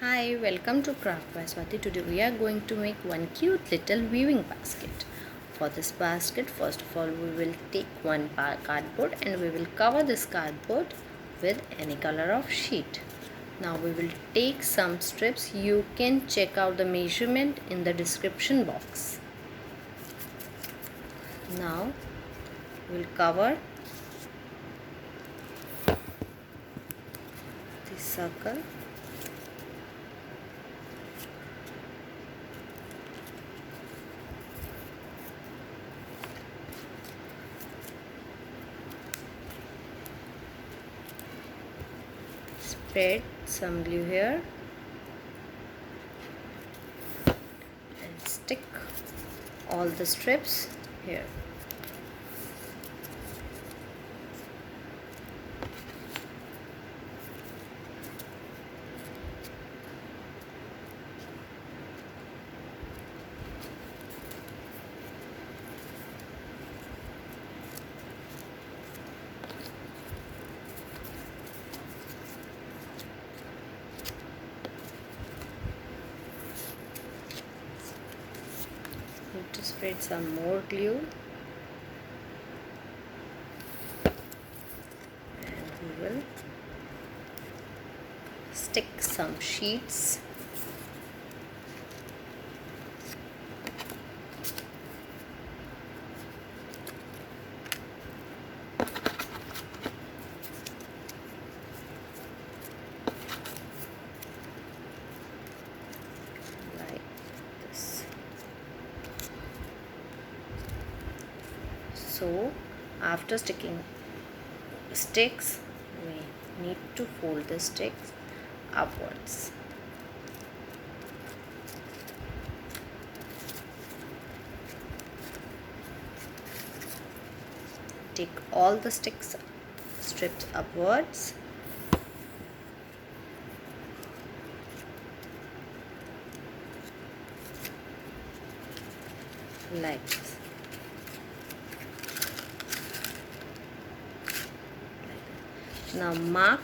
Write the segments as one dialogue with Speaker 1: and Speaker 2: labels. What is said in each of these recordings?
Speaker 1: Hi, welcome to Craft by Swati. Today we are going to make one cute little weaving basket. For this basket, first of all, we will take one cardboard and we will cover this cardboard with any color of sheet. Now we will take some strips. You can check out the measurement in the description box. Now we will cover the circle. Spread some glue here and stick all the strips here. Need to spread some more glue and we will stick some sheets. Like this. So after sticking sticks, we need to fold the sticks upwards. Take all the strips upwards. Like this. Now mark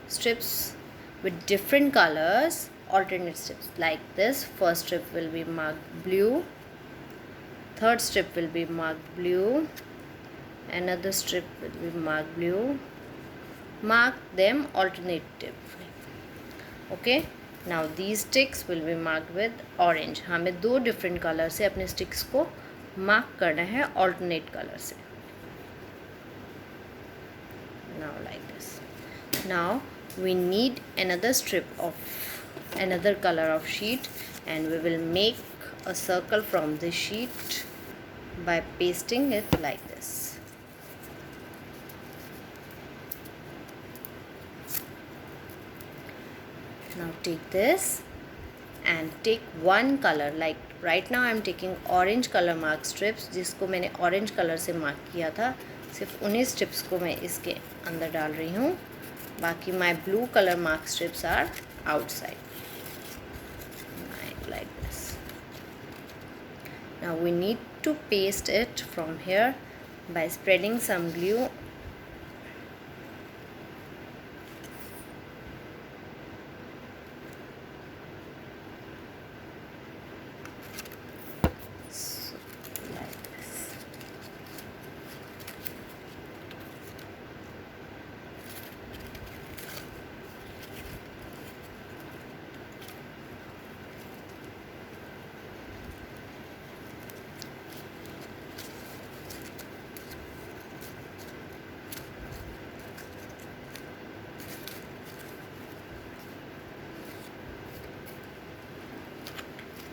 Speaker 1: strips with different colors, alternate strips like this. First strip will be marked blue, third strip will be marked blue, another strip will be marked blue. Mark them alternatively. Okay, now these sticks will be marked with orange. हमें दो different color से अपने sticks को mark करना है alternate color से. Now like this. Now we need another strip of another color of sheet and we will make a circle from this sheet by pasting it like this. Now take this and take one color, like right now I am taking orange color mark strips जिसको मैंने orange color से mark किया था. सिर्फ उन्हीं strips को मैं इसके अंदर डाल रही हूँ. बाकी my blue color mark strips are outside. Like this. Now we need to paste it from here by spreading some glue.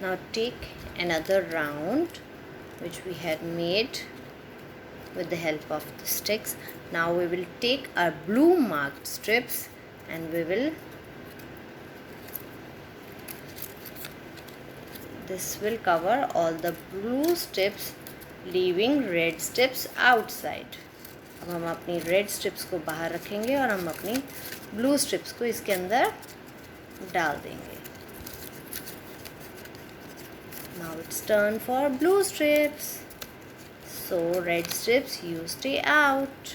Speaker 1: Now take another round which we had made with the help of the sticks. Now we will take our blue marked strips and we will, this will cover all the blue strips leaving red strips outside. अब हम अपनी red strips को बाहर रखेंगे और हम अपनी blue strips को इसके अंदर डाल देंगे. Now it's turn for blue strips. So red strips, you stay out.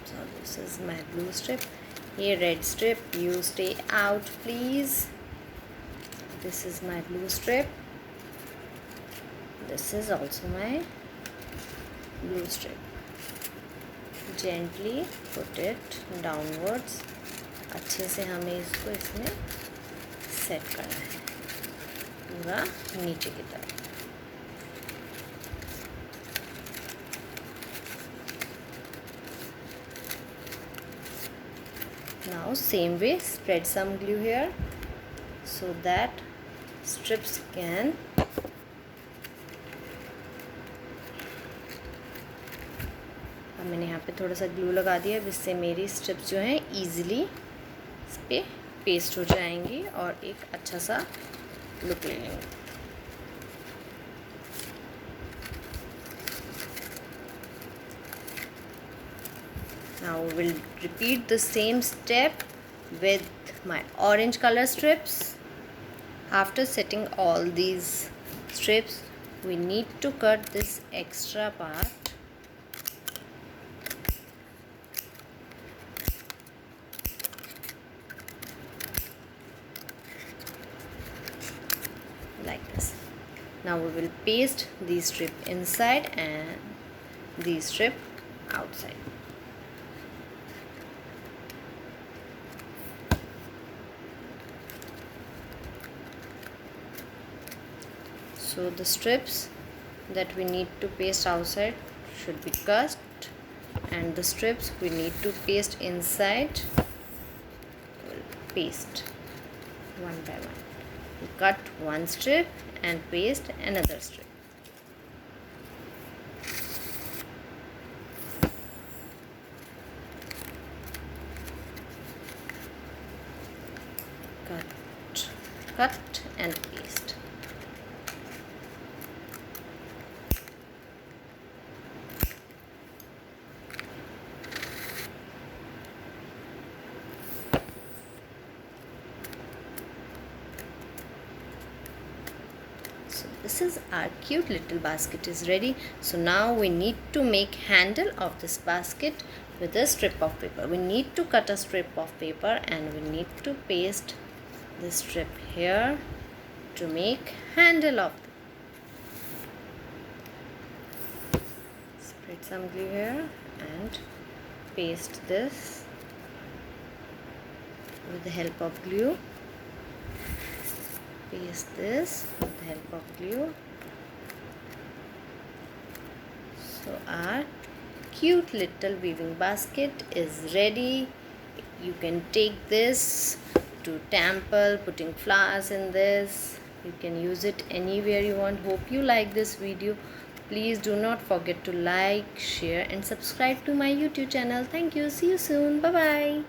Speaker 1: So this is my blue strip. Hey red strip, you stay out please. This is my blue strip. This is also my blue strip. Gently put it downwards. अच्छे से हमें इसको इसमें set करना है पूरा नीचे की तरफ. Now same way, spread some glue here so that strips can अब मैंने यहाँ पे थोड़ा सा ग्लू लगा दिया जिससे मेरी स्ट्रिप्स जो हैं ईजिली इस पे पेस्ट हो जाएंगी और एक अच्छा सा लुक ले लेंगे. Now we will repeat the same step with my orange color strips. After setting all these strips, we need to cut this extra part. Like this. Now we will paste these strip inside and these strip outside. So the strips that we need to paste outside should be cut, and the strips we need to paste inside we'll paste one by one. We cut one strip and paste another strip. Cut and paste. So this is our cute little basket is ready. So now we need to make handle of this basket with a strip of paper. We need to cut a strip of paper and we need to paste this strip here to make handle of. Spread some glue here and paste this with the help of glue. Paste this with the help of glue. So our cute little weaving basket is ready. You can take this to temple, putting flowers in this. You can use it anywhere you want. Hope you like this video. Please do not forget to like, share and subscribe to my YouTube channel. Thank you. See you soon. Bye bye.